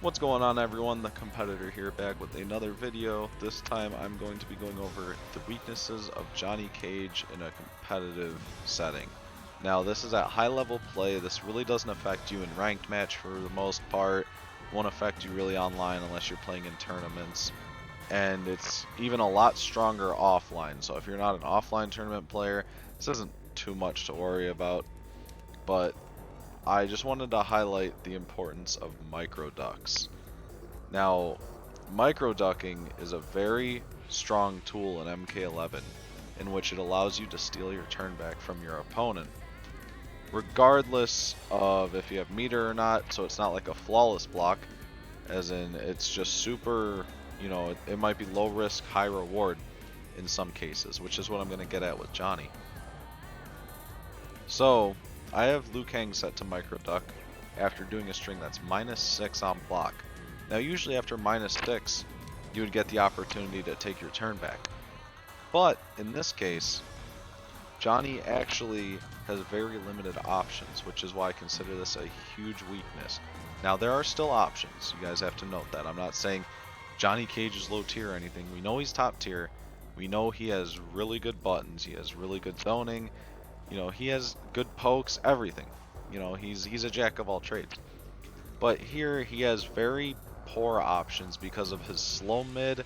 What's going on, everyone? The Competitor here, back with another video. This time I'm going to be going over the weaknesses of Johnny Cage in a competitive setting. Now this is at high level play. This really doesn't affect you in ranked match for the most part. Won't affect you really online unless you're playing in tournaments. And it's even a lot stronger offline. So if you're not an offline tournament player, this isn't too much to worry about. But I just wanted to highlight the importance of microducks. Now, microducking is a very strong tool in MK11 in which it allows you to steal your turn back from your opponent, regardless of if you have meter or not. So it's not like a flawless block, as in it's just super, it might be low risk, high reward in some cases, which is what I'm going to get at with Johnny. So I have Liu Kang set to microduck after doing a string that's -6 on block. Now usually after -6 you would get the opportunity to take your turn back. But in this case, Johnny actually has very limited options, which is why I consider this a huge weakness. Now there are still options, you guys have to note that. I'm not saying Johnny Cage is low tier or anything. We know he's top tier. We know he has really good buttons, he has really good zoning. He has good pokes, everything. He's a jack of all trades. But here he has very poor options because of his slow mid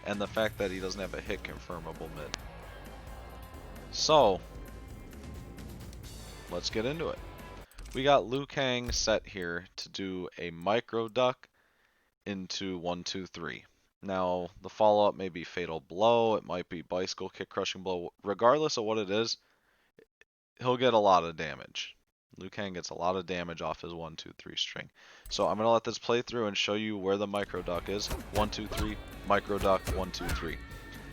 and the fact that he doesn't have a hit confirmable mid. So, let's get into it. We got Liu Kang set here to do a micro duck into 1-2-3. Now, the follow-up may be Fatal Blow, it might be Bicycle Kick Crushing Blow. Regardless of what it is, he'll get a lot of damage. Liu Kang gets a lot of damage off his 1-2-3 string. So I'm going to let this play through and show you where the micro duck is. 1-2-3, micro duck, 1-2-3.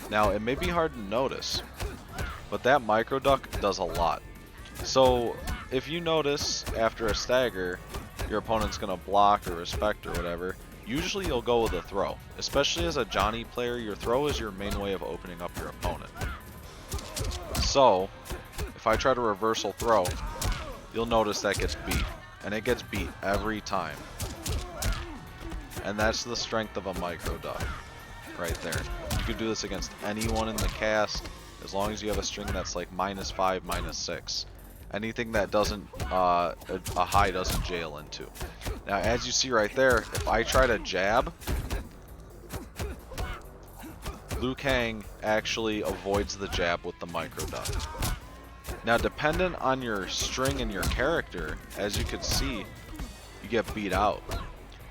Now it may be hard to notice, but that micro duck does a lot. So if you notice after a stagger, your opponent's going to block or respect or whatever, usually you'll go with a throw. Especially as a Johnny player, your throw is your main way of opening up your opponent. So if I try to reversal throw, you'll notice that gets beat. And it gets beat every time. And that's the strength of a micro duck right there. You could do this against anyone in the cast as long as you have a string that's like -5, -6. Anything that doesn't, a high doesn't jail into. Now as you see right there, if I try to jab, Liu Kang actually avoids the jab with the micro duck. Now, dependent on your string and your character, as you can see, you get beat out.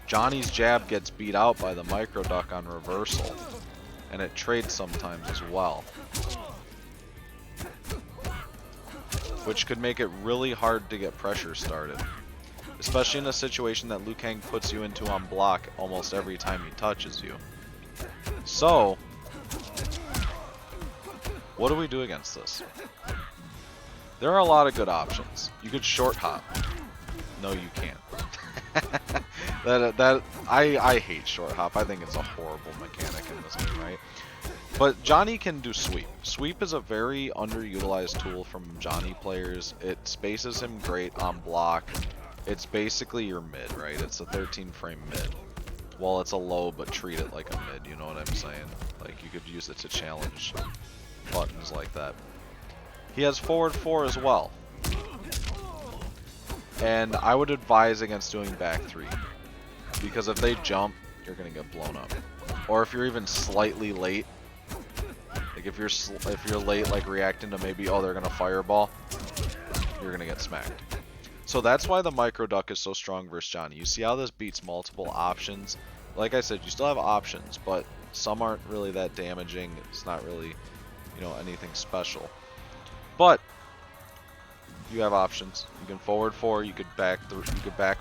Johnny's jab gets beat out by the micro duck on reversal, and it trades sometimes as well, which could make it really hard to get pressure started, especially in a situation that Liu Kang puts you into on block almost every time he touches you. So, what do we do against this? There are a lot of good options. You could short hop. No, you can't. I hate short hop. I think it's a horrible mechanic in this game, right? But Johnny can do sweep. Sweep is a very underutilized tool from Johnny players. It spaces him great on block. It's basically your mid, right? It's a 13 frame mid. Well, it's a low, but treat it like a mid, you know what I'm saying? Like, you could use it to challenge buttons like that. He has forward 4 as well. And I would advise against doing back 3. Because if they jump, you're going to get blown up. Or if you're even slightly late. Like if you're late, like reacting to maybe, oh, they're going to fireball. You're going to get smacked. So that's why the micro duck is so strong versus Johnny. You see how this beats multiple options? Like I said, you still have options, but some aren't really that damaging. It's not really, anything special. But you have options. You can forward 4, you could back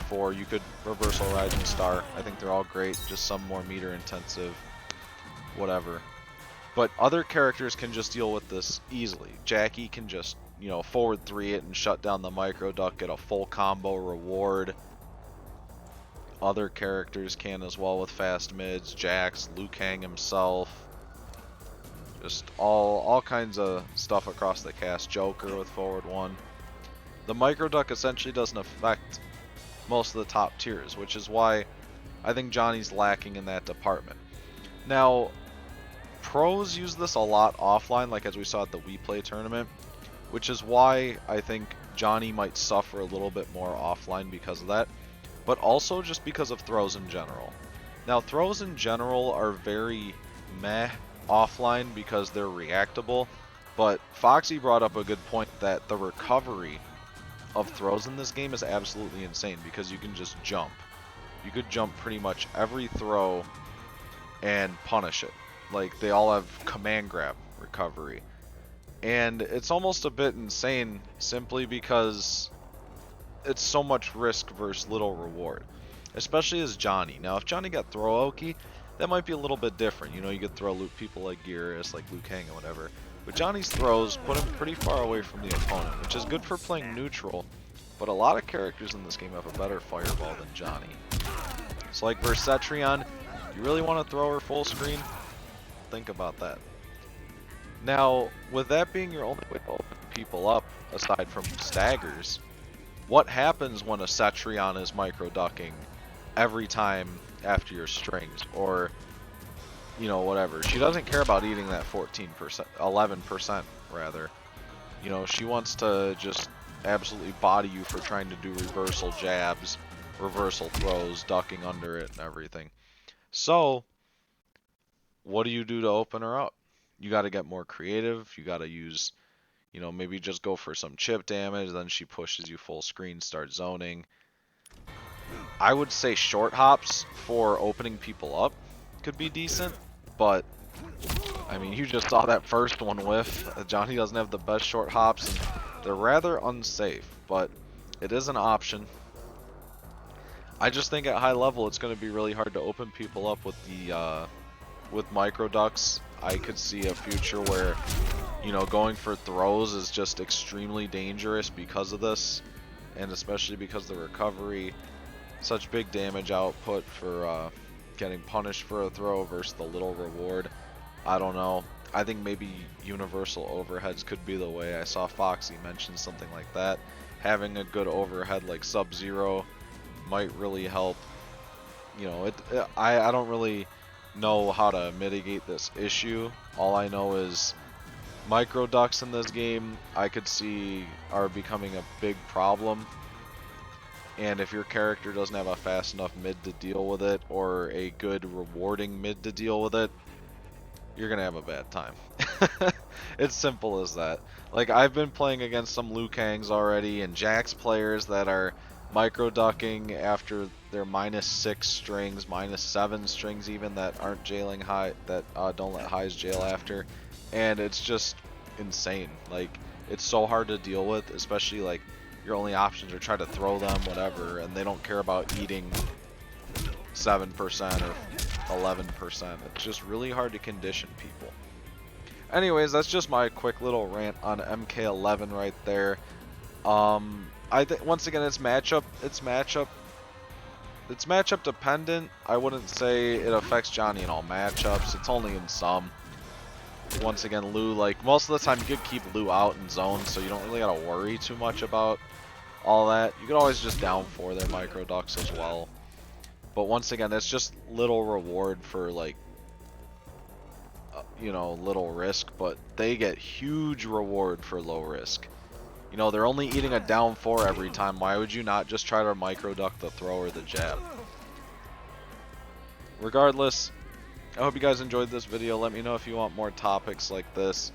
4, you could reversal rising star. I think they're all great, just some more meter intensive, whatever. But other characters can just deal with this easily. Jackie can just, forward 3 it and shut down the micro duck, get a full combo reward. Other characters can as well with fast mids. Jax, Liu Kang himself. Just all kinds of stuff across the cast. Joker with forward 1. The micro duck essentially doesn't affect most of the top tiers, which is why I think Johnny's lacking in that department. Now, pros use this a lot offline, like as we saw at the We Play tournament, which is why I think Johnny might suffer a little bit more offline because of that, but also just because of throws in general. Now, throws in general are very meh offline because they're reactable, but Foxy brought up a good point that the recovery of throws in this game is absolutely insane because you can just jump. You could jump pretty much every throw and punish it. Like, they all have command grab recovery. And it's almost a bit insane simply because it's so much risk versus little reward. Especially as Johnny. Now, if Johnny got throw Oki, that might be a little bit different. You know, you could throw loot people like Gearus, like Liu Kang, or whatever. But Johnny's throws put him pretty far away from the opponent, which is good for playing neutral. But a lot of characters in this game have a better fireball than Johnny. So like versus Cetrion, you really want to throw her full screen? Think about that. Now, with that being your only way to open people up, aside from staggers, what happens when a Cetrion is micro-ducking every time after your strings? Or, you know, whatever. She doesn't care about eating that 14%, 11% rather. You know, she wants to just absolutely body you for trying to do reversal jabs, reversal throws, ducking under it and everything. So, what do you do to open her up? You got to get more creative. You got to use, you know, maybe just go for some chip damage. Then she pushes you full screen, start zoning. I would say short hops for opening people up could be decent, but I mean, you just saw that first one whiff. Johnny doesn't have the best short hops, and they're rather unsafe, but it is an option. I just think at high level, it's going to be really hard to open people up with the with micro ducks. I could see a future where, you know, going for throws is just extremely dangerous because of this, and especially because the recovery, such big damage output for getting punished for a throw versus the little reward. I don't know. I think maybe universal overheads could be the way. I saw Foxy mention something like that. Having a good overhead like Sub-Zero might really help. You know, I don't really know how to mitigate this issue. All I know is micro ducks in this game I could see are becoming a big problem. And if your character doesn't have a fast enough mid to deal with it, or a good rewarding mid to deal with it, you're gonna have a bad time. It's simple as that. Like, I've been playing against some Liu Kangs already, and Jax players that are micro-ducking after their -6 strings, -7 strings even, that aren't jailing high, that don't let highs jail after, and it's just insane. Like, it's so hard to deal with, especially like your only options are try to throw them, whatever, and they don't care about eating 7% or 11%. It's just really hard to condition people. Anyways, that's just my quick little rant on MK11 right there. I think once again it's matchup dependent. I wouldn't say it affects Johnny in all matchups. It's only in some. Once again, Lou, like most of the time, you could keep Lou out in zone, so you don't really gotta worry too much about all that. You could always just down for their micro ducks as well. But once again, it's just little reward for like, you know, little risk, but they get huge reward for low risk. You know, they're only eating a down 4 every time. Why would you not just try to micro duck the throw or the jab? Regardless, I hope you guys enjoyed this video. Let me know if you want more topics like this.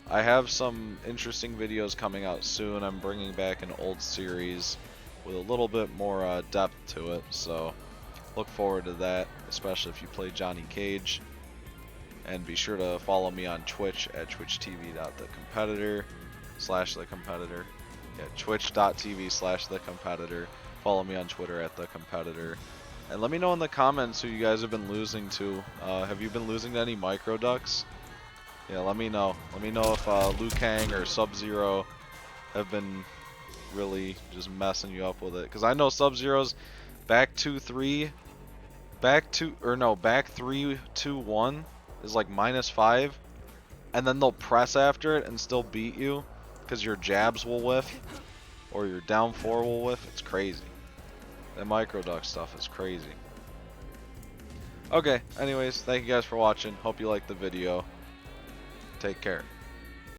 I have some interesting videos coming out soon. I'm bringing back an old series with a little bit more depth to it, so look forward to that, especially if you play Johnny Cage. And be sure to follow me on Twitch at twitchtv.thecompetitor/thecompetitor. Yeah, twitch.tv/thecompetitor. Follow me on Twitter at thecompetitor. And let me know in the comments who you guys have been losing to. Have you been losing to any micro ducks? Yeah, let me know. Let me know if Liu Kang or Sub-Zero have been really just messing you up with it. Because I know Sub-Zero's back 2-3, back 3-2-1 is like -5, and then they'll press after it and still beat you because your jabs will whiff or your down 4 will whiff. It's crazy. That micro duck stuff is crazy. Okay, anyways, thank you guys for watching. Hope you liked the video. Take care.